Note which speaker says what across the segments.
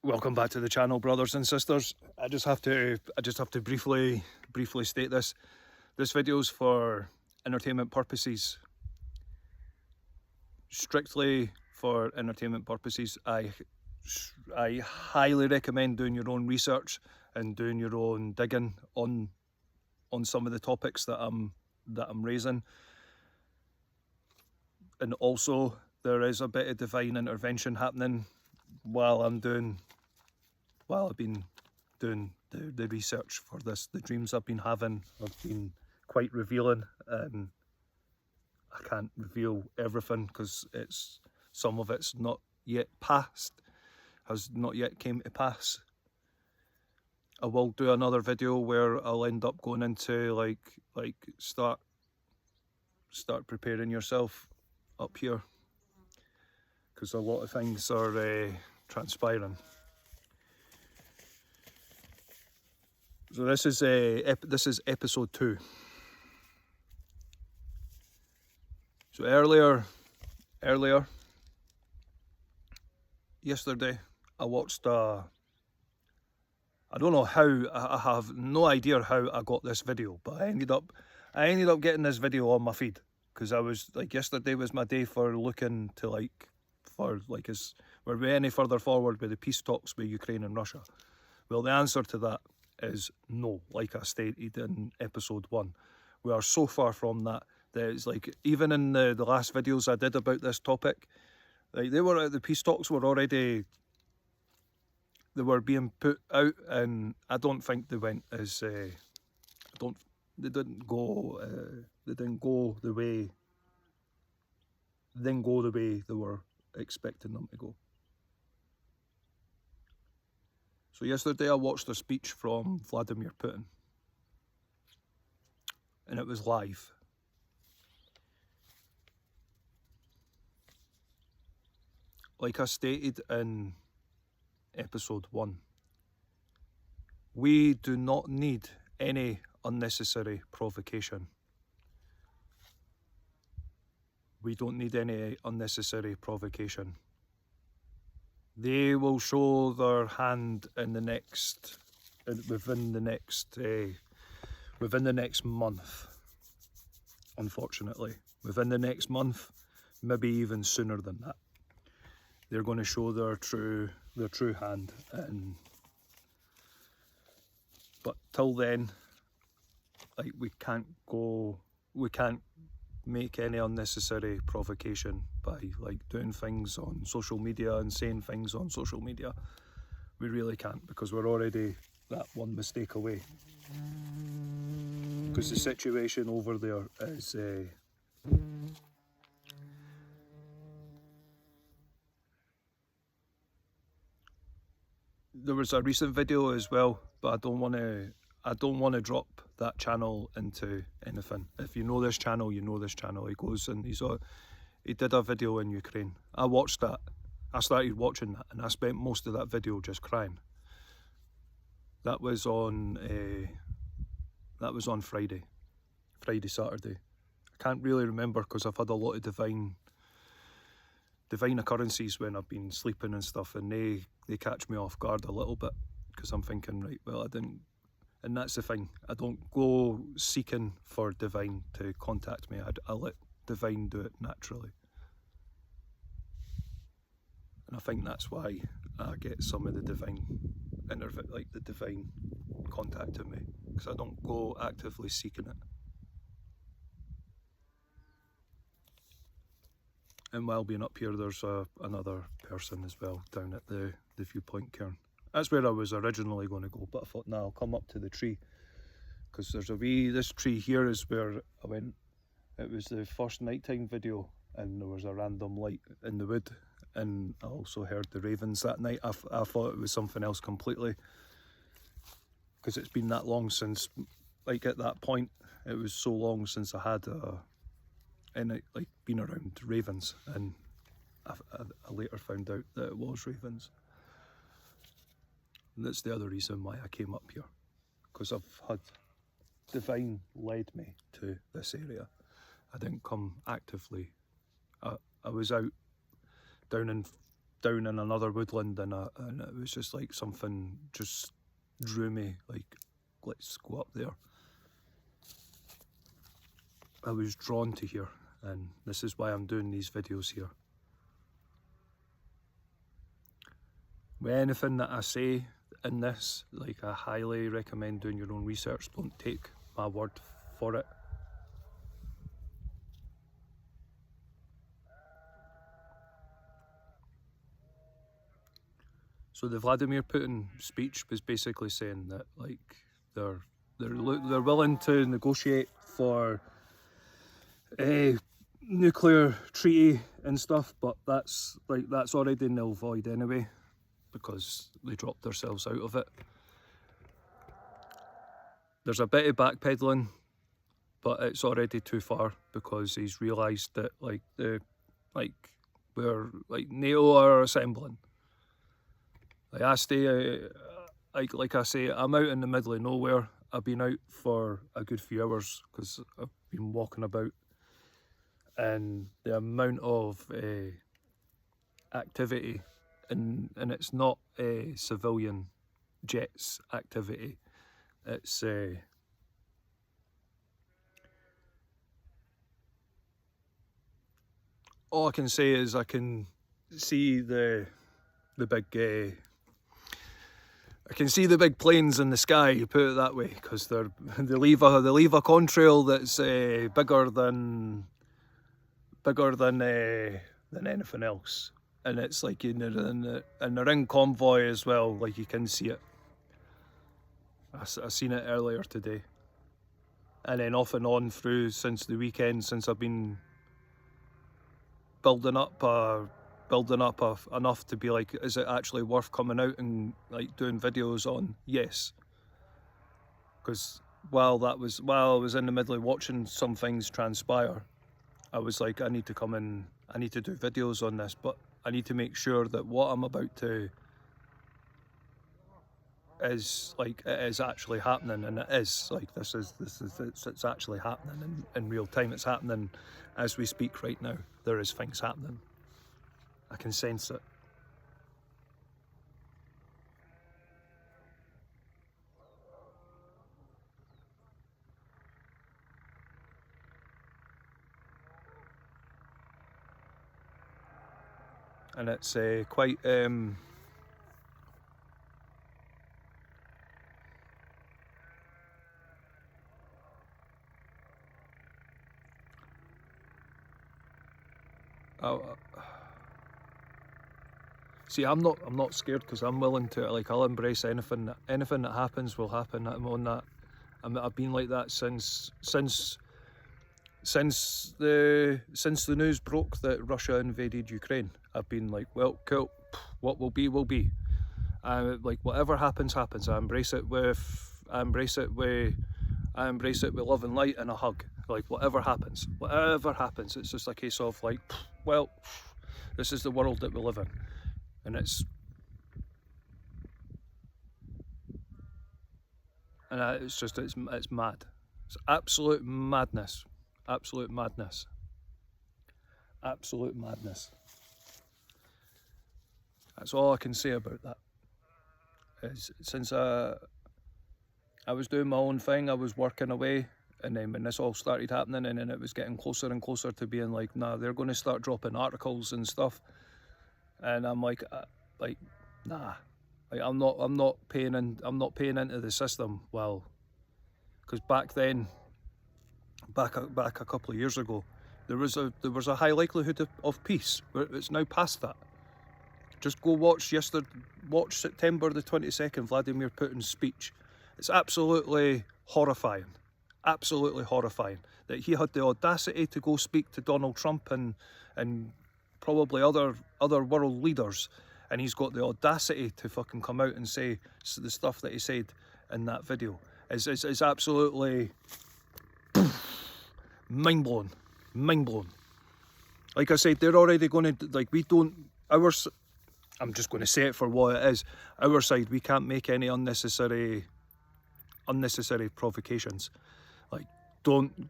Speaker 1: Welcome back to the channel, brothers and sisters. I just have to briefly state this. This video's for entertainment purposes. Strictly for entertainment purposes. I highly recommend doing your own research and doing your own digging on some of the topics that I'm raising. And also there is a bit of divine intervention happening while I've been doing the research for this. The dreams I've been having have been quite revealing, and I can't reveal everything because some of it's not yet has not yet came to pass. I will do another video where I'll end up going into like start preparing yourself up here, because a lot of things are transpiring. So this is episode 2. So earlier yesterday I watched I don't know how, I have no idea how I got this video, but I ended up getting this video on my feed, because I was like, yesterday was my day for looking to is we're we any further forward with the peace talks with Ukraine and Russia? Well, the answer to that is no. Like I stated in episode 1, we are so far from that it's like, even in the last videos I did about this topic, like the peace talks were already, they were being put out, and I don't think they went as they didn't go the way they were expecting them to go. So yesterday I watched a speech from Vladimir Putin, and it was live. Like I stated in episode 1, we do not need any unnecessary provocation. We don't need any unnecessary provocation. They will show their hand in within the next month. Unfortunately, within the next month, maybe even sooner than that, they're going to show their true hand. But till then, like, we can't make any unnecessary provocation by like doing things on social media and saying things on social media. We really can't, because we're already that one mistake away. Because the situation over there is there was a recent video as well, but I don't want to drop that channel into anything. If you know this channel, you know this channel. He goes and he did a video in Ukraine. I watched that. I started watching that, and I spent most of that video just crying. That was on Friday, Saturday. I can't really remember, because I've had a lot of divine occurrences when I've been sleeping and stuff, and they catch me off guard a little bit, because I'm thinking, right, well, I didn't. And that's the thing, I don't go seeking for divine to contact me. I let divine do it naturally. And I think that's why I get some of the divine contacting me, because I don't go actively seeking it. And while being up here, there's another person as well down at the viewpoint cairn. That's where I was originally going to go, but I thought, nah, I'll come up to the tree, because there's this tree here is where I went. It was the first nighttime video, and there was a random light in the wood, and I also heard the ravens that night. I thought it was something else completely, because it's been that long since, like, at that point, it was so long since I had been around ravens, and I later found out that it was ravens. And that's the other reason why I came up here, because I've had divine led me to this area. I didn't come actively. I was out down down in another woodland, and it was just like something just drew me, like, let's go up there. I was drawn to here, and this is why I'm doing these videos here. With anything that I say in this, like, I highly recommend doing your own research. Don't take my word for it. So the Vladimir Putin speech was basically saying that, like, they're willing to negotiate for a nuclear treaty and stuff, but that's already null void anyway, because they dropped themselves out of it. There's a bit of backpedaling, but it's already too far, because he's realised that we're like NATO are assembling. Like I stay, like I say, I'm out in the middle of nowhere. I've been out for a good few hours because I've been walking about, and the amount of activity, and it's not civilian jets activity. It's all I can say is I can see the big I can see the big planes in the sky, put it that way, because they leave a contrail that's bigger than anything else, and it's like and they're in convoy as well. Like, you can see it. I seen it earlier today, and then off and on through since the weekend, since I've been building up enough to be like, is it actually worth coming out and like doing videos on? Yes, because while I was in the middle of watching some things transpire, I was like, I need to come in, I need to do videos on this, but I need to make sure that what I'm about to is like, it is actually happening, and it is like it's actually happening in real time. It's happening as we speak right now. There is things happening. I can sense it. And it's quite see, I'm not scared, because I'm willing to, like, I'll embrace anything that happens will happen. I'm on that. I've been like that since the news broke that Russia invaded Ukraine. I've been like, well, cool, what will be will be. Like, whatever happens happens. I embrace it with love and light and a hug. Like, whatever happens, it's just a case of like, well, this is the world that we live in, and it's mad. It's absolute madness. Absolute madness. Absolute madness. That's all I can say about that. Is since I was doing my own thing, I was working away, and then when this all started happening, and then it was getting closer and closer to being like, nah, they're going to start dropping articles and stuff, and I'm like nah, like, I'm not paying into the system. Well, because back then, back a couple of years ago, there was a high likelihood of peace. It's now past that. Just go watch September the 22nd, Vladimir Putin's speech. It's absolutely horrifying. Absolutely horrifying that he had the audacity to go speak to Donald Trump and probably other world leaders, and he's got the audacity to fucking come out and say the stuff that he said in that video. Is absolutely mind blown. Like I said, they're already going to, like, I'm just going to say it for what it is. Our side, we can't make any unnecessary provocations. Like, don't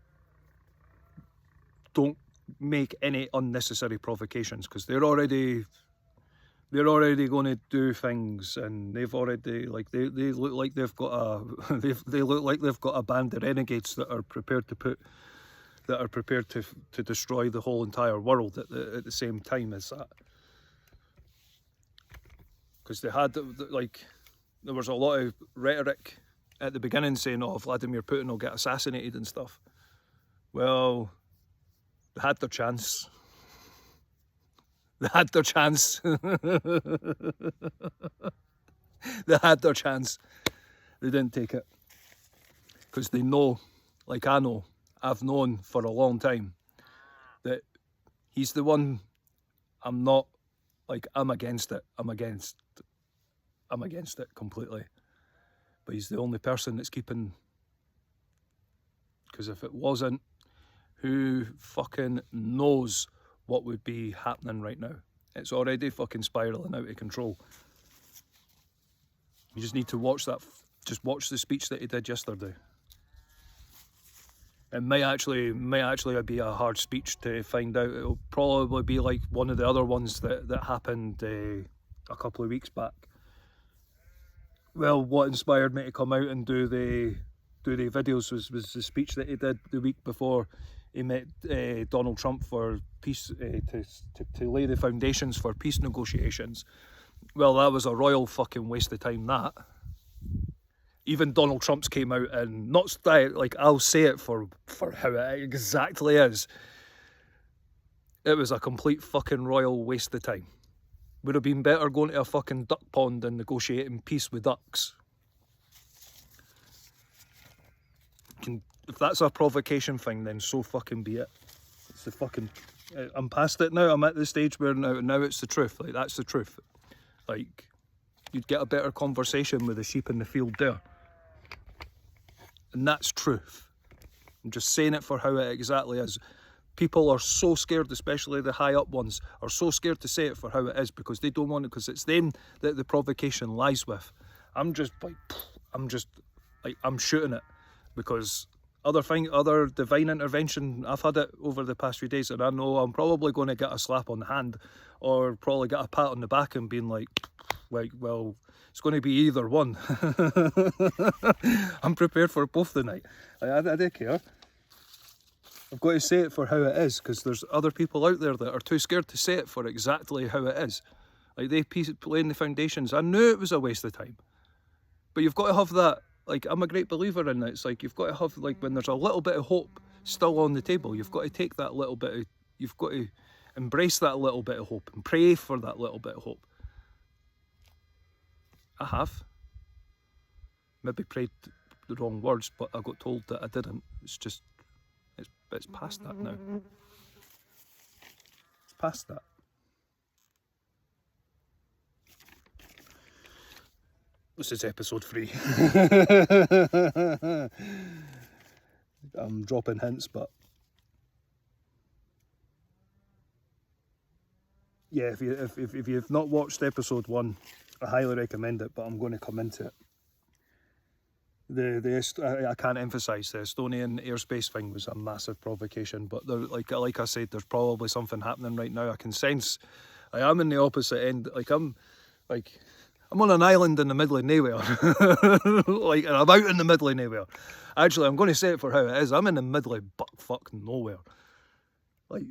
Speaker 1: make any unnecessary provocations, because they're already they're already going to do things, and they've already, like, they look like they've got a they look like they've got a band of renegades that are prepared to destroy the whole entire world at the same time as that. Because they had, like, there was a lot of rhetoric at the beginning saying, oh, Vladimir Putin will get assassinated and stuff. Well, they had their chance. They had their chance. They had their chance. They didn't take it. Because they know, like I know, I've known for a long time, that he's the one. I'm not, like, I'm against it. I'm against it completely. But he's the only person that's keeping, because if it wasn't, who fucking knows what would be happening right now? It's already fucking spiraling out of control. You just need to watch that, just watch the speech that he did yesterday. It may actually be a hard speech to find out. It'll probably be like one of the other ones that happened a couple of weeks back. Well, what inspired me to come out and do the videos was the speech that he did the week before he met Donald Trump for peace, to lay the foundations for peace negotiations. Well, that was a royal fucking waste of time, that. Even Donald Trump's came out and, not like, I'll say it for how it exactly is. It was a complete fucking royal waste of time. Would have been better going to a fucking duck pond and negotiating peace with ducks. If that's a provocation thing, then so fucking be it. It's the fucking, I'm past it now. I'm at the stage where now it's the truth. Like, that's the truth. Like, you'd get a better conversation with the sheep in the field there. And that's truth. I'm just saying it for how it exactly is. People are so scared, especially the high up ones, are so scared to say it for how it is, because they don't want it, because it's them that the provocation lies with. I'm shooting it, because other divine intervention, I've had it over the past few days, and I know I'm probably going to get a slap on the hand, or probably get a pat on the back and being like, well, it's going to be either one. I'm prepared for both tonight. I don't care. I've got to say it for how it is, because there's other people out there that are too scared to say it for exactly how it is. Like, they laying the foundations. I knew it was a waste of time. But you've got to have that, like, I'm a great believer in it. It's like, you've got to have, like, when there's a little bit of hope still on the table, you've got to take that little bit of, you've got to embrace that little bit of hope and pray for that little bit of hope. I have. Maybe prayed the wrong words, but I got told that I didn't. It's just, it's past that now. It's past that. This is episode 3. I'm dropping hints, but yeah, if you've not watched episode 1, I highly recommend it, but I'm going to come into it. I can't emphasise, the Estonian airspace thing was a massive provocation, but there, like I said, there's probably something happening right now. I can sense, I am in the opposite end. I'm on an island in the middle of nowhere. Like, and I'm out in the middle of nowhere. Actually, I'm going to say it for how it is. I'm in the middle of buttfuck nowhere. Like,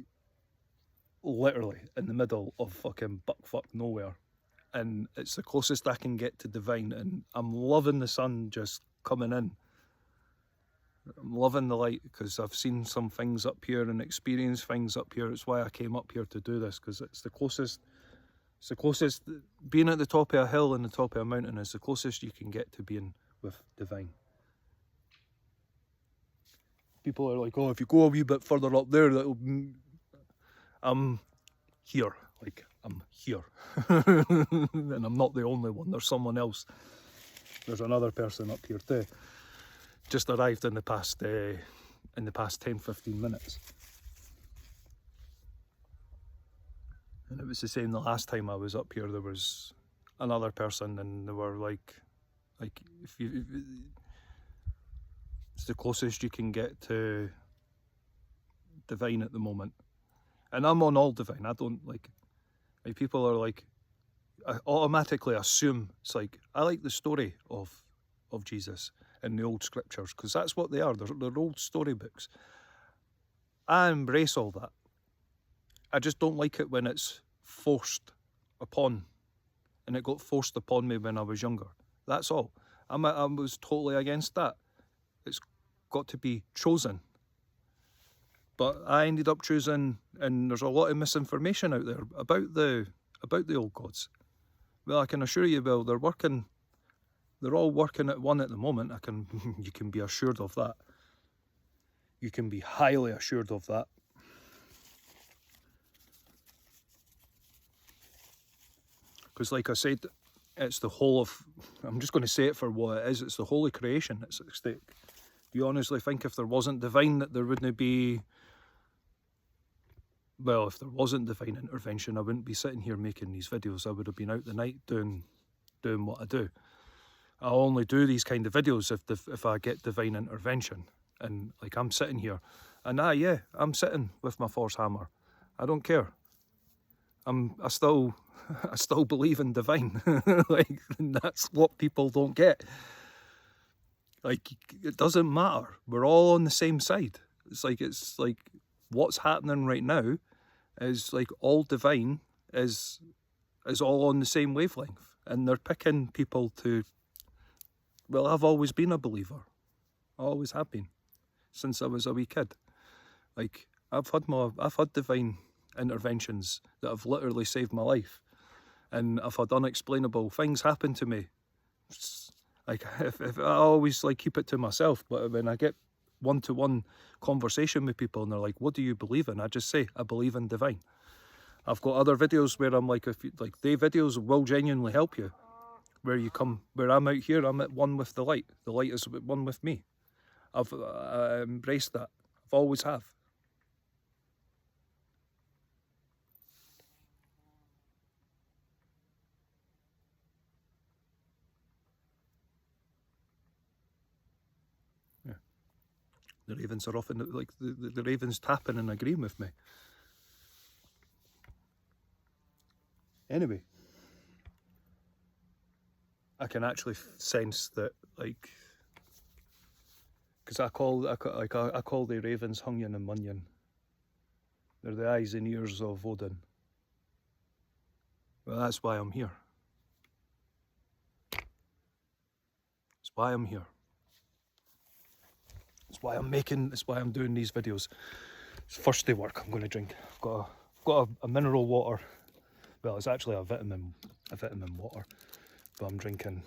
Speaker 1: literally in the middle of fucking buttfuck nowhere. And it's the closest I can get to divine, and I'm loving the sun just coming in. I'm loving the light, because I've seen some things up here and experienced things up here. It's why I came up here to do this, because it's the closest, being at the top of a hill and the top of a mountain is the closest you can get to being with divine. People are like, oh, if you go a wee bit further up there, I'm here. Like, I'm here. And I'm not the only one. There's someone else. There's another person up here too. Just arrived in the past 10-15 minutes. And it was the same the last time I was up here. There was another person, and they were like it's the closest you can get to divine at the moment. And I'm on all divine. I don't like people are like, I automatically assume it's like, I like the story of Jesus in the old scriptures, because that's what they are. They're old storybooks. I embrace all that. I just don't like it when it's forced upon, and it got forced upon me when I was younger. That's all. I was totally against that. It's got to be chosen. But I ended up choosing, and there's a lot of misinformation out there about the old gods. Well, I can assure you, Bill, they're all working at one at the moment. You can be assured of that. You can be highly assured of that. Because like I said, it's the whole of, I'm just going to say it for what it is, it's the whole of creation that's at stake. Do you honestly think if there wasn't divine that there wouldn't be, well, if there wasn't divine intervention, I wouldn't be sitting here making these videos. I would have been out the night doing what I do. I only do these kind of videos if I get divine intervention. And like, I'm sitting here, and yeah, I'm sitting with my force hammer. I don't care. I still believe in divine. Like, that's what people don't get. Like, it doesn't matter. We're all on the same side. It's like what's happening right now is like all divine is all on the same wavelength, and they're picking people to. Well, I've always been a believer. I always have been, since I was a wee kid. Like, I've had divine interventions that have literally saved my life, and I've had unexplainable things happen to me. Like, if I always like keep it to myself, but when I get one-to-one conversation with people and they're like, "What do you believe in?" I just say, "I believe in divine." I've got other videos where I'm like, they videos will genuinely help you. Where I'm out here, I'm at one with the light. The light is at one with me. I've embraced that. I've always have. Yeah. The ravens are often like the ravens tapping and agreeing with me. Anyway, I can actually sense that, like, because I call the ravens Hungyan and Munyan. They're the eyes and ears of Odin. Well, that's why I'm here. That's why I'm here. That's why I'm doing these videos. It's thirsty work. I'm going to drink. I've got a mineral water. Well, it's actually a vitamin water, but I'm drinking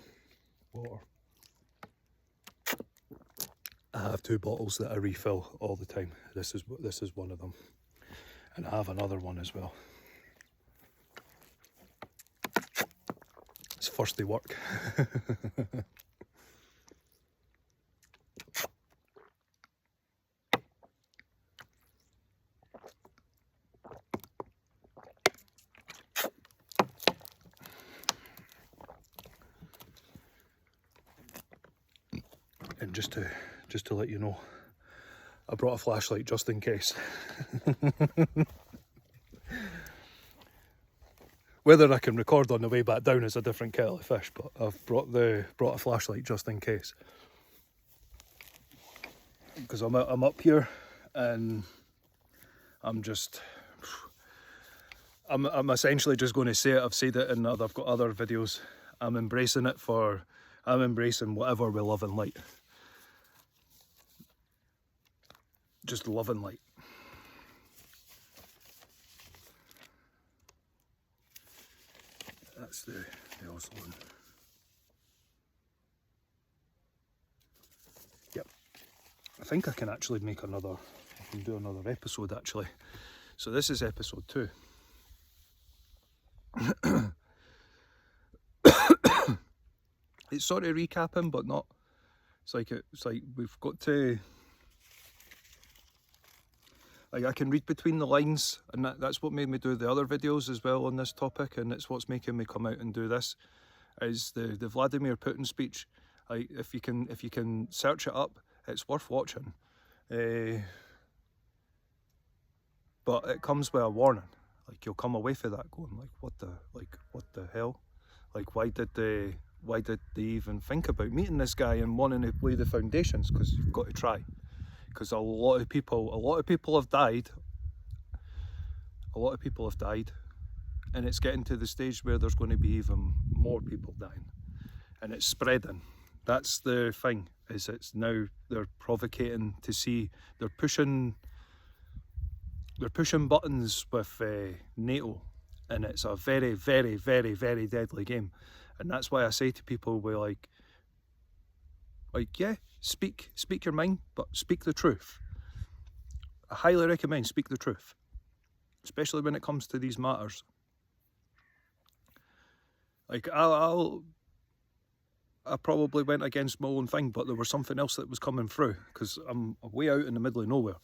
Speaker 1: water. I have 2 bottles that I refill all the time. This is one of them, and I have another one as well. It's thirsty work. And just to let you know, I brought a flashlight just in case. Whether I can record on the way back down is a different kettle of fish, but I've brought a flashlight just in case. Because I'm up here, and I'm essentially just going to say it. I've said it, and I've got other videos. I'm embracing whatever we love and light. Just love and light. That's the Oslo one. Yep. I think I can actually make I can do another episode actually. So this is episode 2. It's sort of recapping, but not. It's like we've got to. Like, I can read between the lines, and that's what made me do the other videos as well on this topic, and it's what's making me come out and do this. Is the Vladimir Putin speech. Like, if you can search it up, it's worth watching. But it comes with a warning. Like, you'll come away from that going like, what the hell? Like, why did they even think about meeting this guy and wanting to lay the foundations? Because you've got to try. Because a lot of people have died. A lot of people have died, and it's getting to the stage where there's going to be even more people dying, and it's spreading. That's the thing. Is it's now they're provocating to see they're pushing buttons with N.A.T.O, and it's a very, very, very, very deadly game. And that's why I say to people, we're like yeah, speak your mind, but speak the truth. I highly recommend speak the truth, especially when it comes to these matters. Like I probably went against my own thing, but there was something else that was coming through, because I'm way out in the middle of nowhere.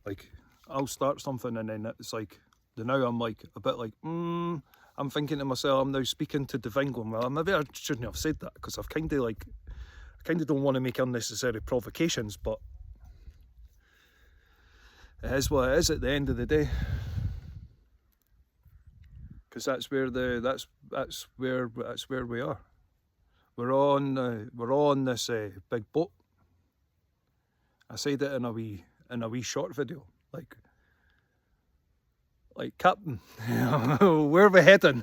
Speaker 1: Like, I'll start something and then it's like, now I'm like a bit like, I'm thinking to myself, I'm now speaking to divine, going, well, maybe I shouldn't have said that, because I kind of don't want to make unnecessary provocations, but it is what it is at the end of the day. Because that's where we are. We're on this big boat. I said it in a wee short video, like Captain, where are we heading?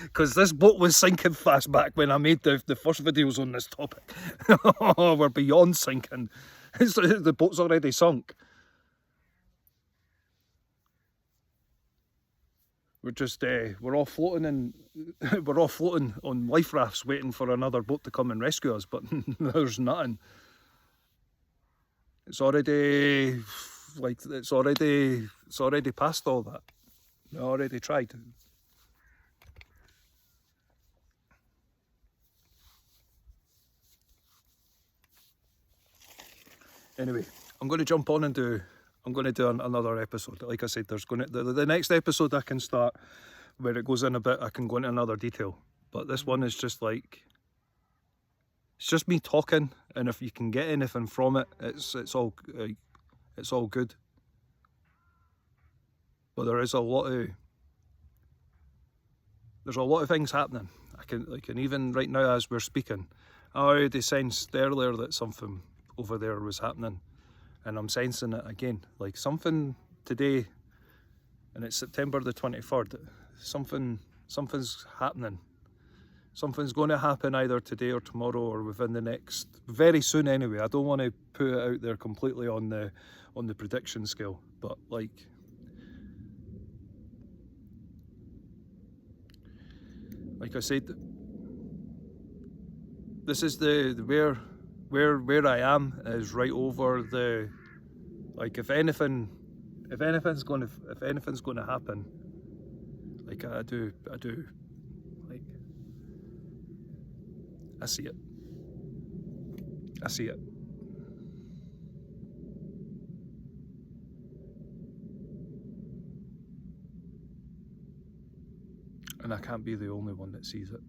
Speaker 1: Because this boat was sinking fast back when I made the first videos on this topic. We're beyond sinking. The boat's already sunk. We're just we're all floating on life rafts waiting for another boat to come and rescue us, but there's nothing. It's already past all that. We already tried. Anyway, I'm going to jump on and do another episode. Like I said, there's going to the next episode I can start where it goes in a bit. I can go into another detail, but this one is just like, it's just me talking, and if you can get anything from it, it's all good. But there's a lot of things happening. I can even right now as we're speaking, I already sensed earlier that something over there was happening, and I'm sensing it again. Like something today, and it's September the 23rd. Something's happening. Something's going to happen either today or tomorrow or within the next, very soon anyway. I don't want to put it out there completely on the prediction scale, but like, I said, this is where I am is right over the, like, if anything's going to happen, like I do, like, I see it. And I can't be the only one that sees it.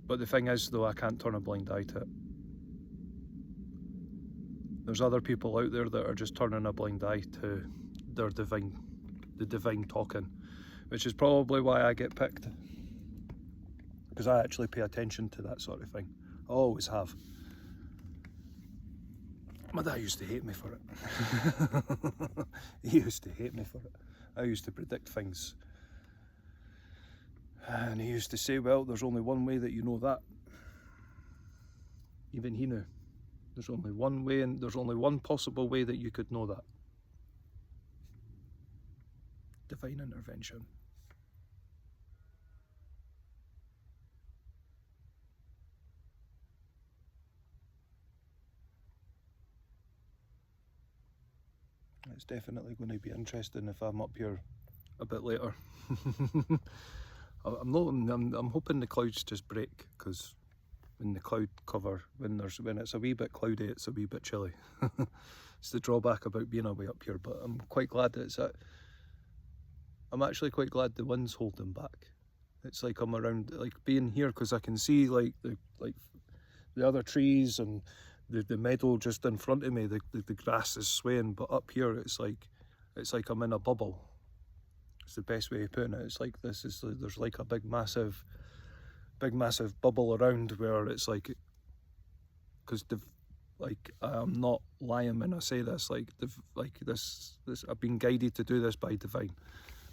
Speaker 1: But the thing is, though, I can't turn a blind eye to it. There's other people out there that are just turning a blind eye to the divine talking, which is probably why I get picked. Because I actually pay attention to that sort of thing. I always have. My dad used to hate me for it. He used to hate me for it. I used to predict things. And he used to say, well, there's only one way that you know that. Even he knew. There's only one way, and there's only one possible way that you could know that. Divine intervention. It's definitely going to be interesting if I'm up here a bit later. I'm hoping the clouds just break, because in the cloud cover, when it's a wee bit cloudy, it's a wee bit chilly. It's the drawback about being away up here, but I'm quite glad that I'm actually quite glad the wind's holding back. It's like I'm around, like being here, because I can see like the other trees and the meadow just in front of me. The grass is swaying, but up here it's like I'm in a bubble. It's the best way of putting it. It's like this is there's like a big massive bubble around where it's like, because like I'm not lying when I say this. Like this I've been guided to do this by divine,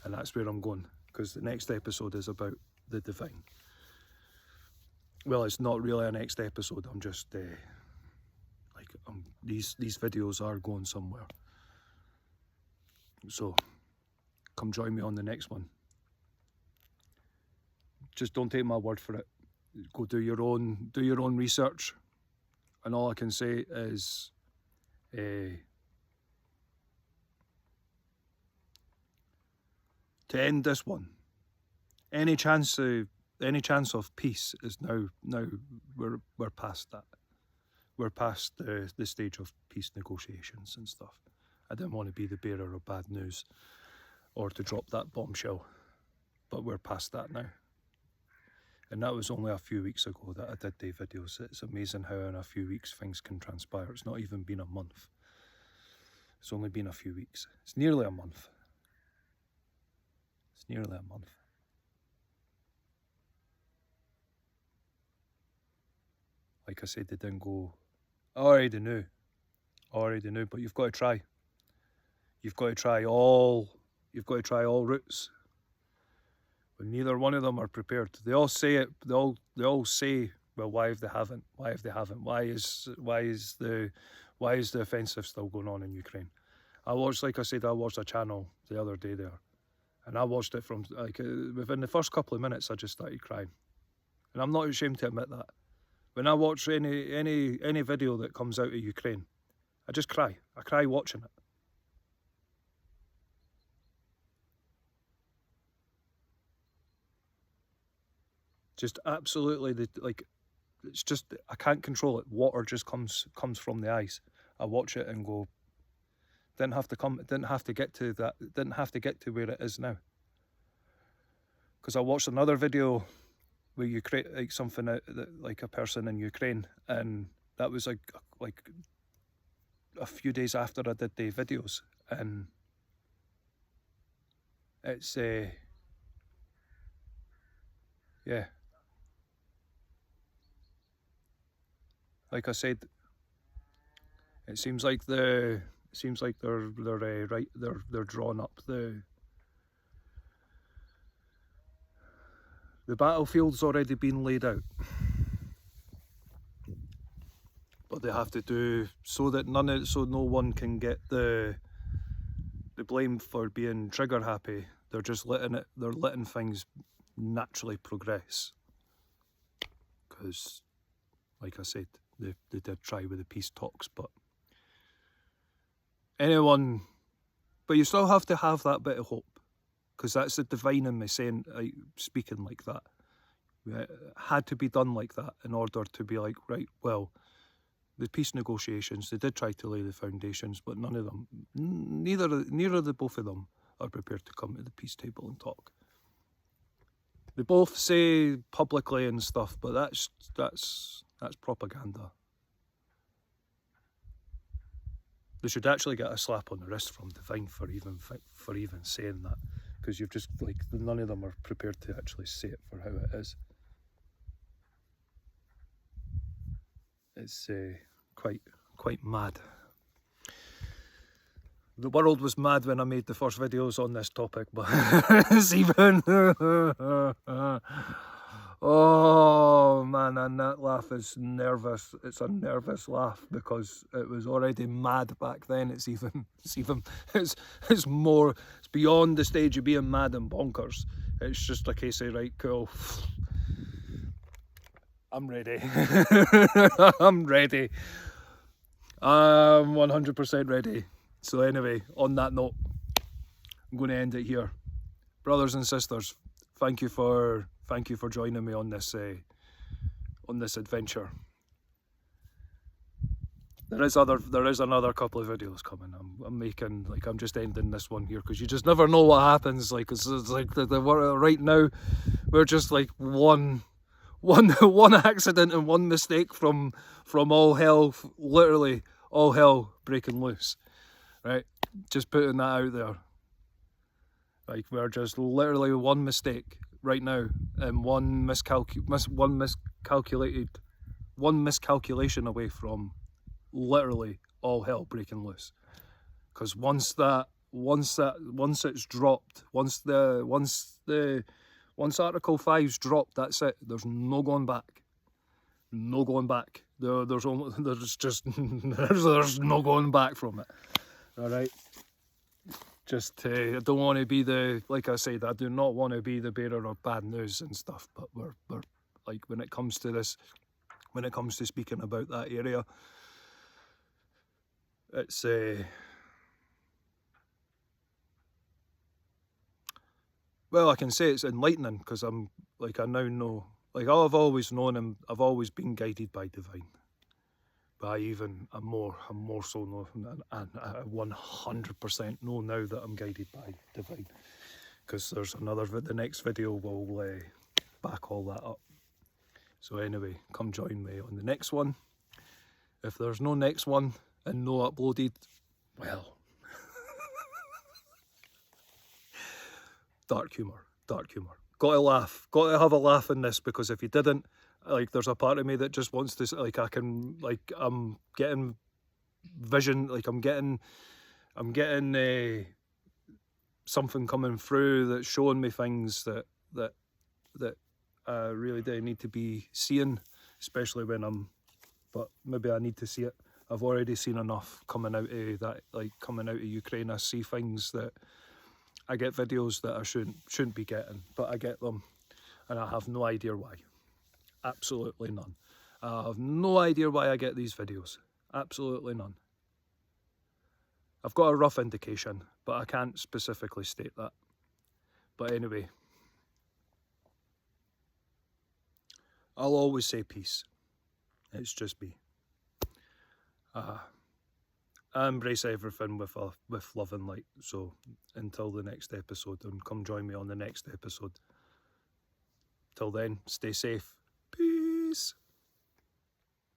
Speaker 1: and that's where I'm going. Because the next episode is about the divine. Well, it's not really a next episode. I'm just these videos are going somewhere. So come join me on the next one. Just don't take my word for it. Go do your own research. And all I can say is to end this one, any chance of peace is now we're past that. We're past the stage of peace negotiations and stuff. I didn't want to be the bearer of bad news or to drop that bombshell, but we're past that now. And that was only a few weeks ago that I did the videos. It's amazing how in a few weeks things can transpire. It's not even been a month. It's only been a few weeks. It's nearly a month. It's nearly a month. Like I said, they didn't go, I already knew, but you've got to try. You've got to try all routes. But neither one of them are prepared. They all say it. They all say, well, why if they haven't? Why if they haven't? Why is the offensive still going on in Ukraine? Like I said, I watched a channel the other day there, and I watched it from within the first couple of minutes, I just started crying, and I'm not ashamed to admit that. When I watch any video that comes out of Ukraine, I just cry. I cry watching it. Just absolutely, it's just, I can't control it. Water just comes from the eyes. I watch it and go, didn't have to get to that, didn't have to get to where it is now. Because I watched another video where you create like something out like a person in Ukraine, and that was like a few days after I did the videos, and it's yeah. Like I said, it seems like they're drawing up the battlefield's already been laid out, but they have to do so that no one can get the blame for being trigger happy. They're just letting things naturally progress, because like I said, they did try with the peace talks, but you still have to have that bit of hope, because that's the divine in me saying, speaking like that. It had to be done like that in order to be like, right, well, the peace negotiations, they did try to lay the foundations, but none of them, neither of the both of them are prepared to come to the peace table and talk. They both say publicly and stuff, but that's propaganda. They should actually get a slap on the wrist from divine for even saying that, because you've just none of them are prepared to actually say it for how it is. It's quite mad. The world was mad when I made the first videos on this topic, but it's even oh man, and that laugh is nervous. It's a nervous laugh because it was already mad back then. It's beyond the stage of being mad and bonkers. It's just a case of, right, cool, I'm ready. I'm ready. I'm 100% ready. So anyway, on that note, I'm going to end it here. Brothers and sisters, thank you for joining me on this adventure. There is another couple of videos coming. I'm just ending this one here because you just never know what happens. It's like right now we're just like one accident and one mistake from all hell, literally all hell breaking loose. Right, just putting that out there. Like, we're just literally one mistake right now, and one miscalculation away from literally all hell breaking loose. Because once it's dropped, once Article 5's dropped, that's it. There's no going back. No going back. There's no going back from it. All right. Just I don't want to be like I said, I do not want to be the bearer of bad news and stuff. But we're like, when it comes to this, when it comes to speaking about that area, it's well, I can say it's enlightening, because I'm like, I now know, like, I've always known him, I've always been guided by divine. But I'm more so know, and I 100% know now that I'm guided by divine, because there's the next video will back all that up. So anyway, come join me on the next one. If there's no next one and no uploaded, well, dark humour. Got to laugh, got to have a laugh in this, because if you didn't, like, there's a part of me that just wants to, like, I'm getting vision, like, I'm getting something coming through that's showing me things that I really do need to be seeing, especially when but maybe I need to see it. I've already seen enough coming out of that, like, coming out of Ukraine. I see things that I get videos that I shouldn't be getting, but I get them, and I have no idea why. Absolutely none. I have no idea why I get these videos. Absolutely none. I've got a rough indication, but I can't specifically state that. But anyway, I'll always say peace. It's just me. I embrace everything with love and light. So until the next episode, and come join me on the next episode. Till then, stay safe. Peace.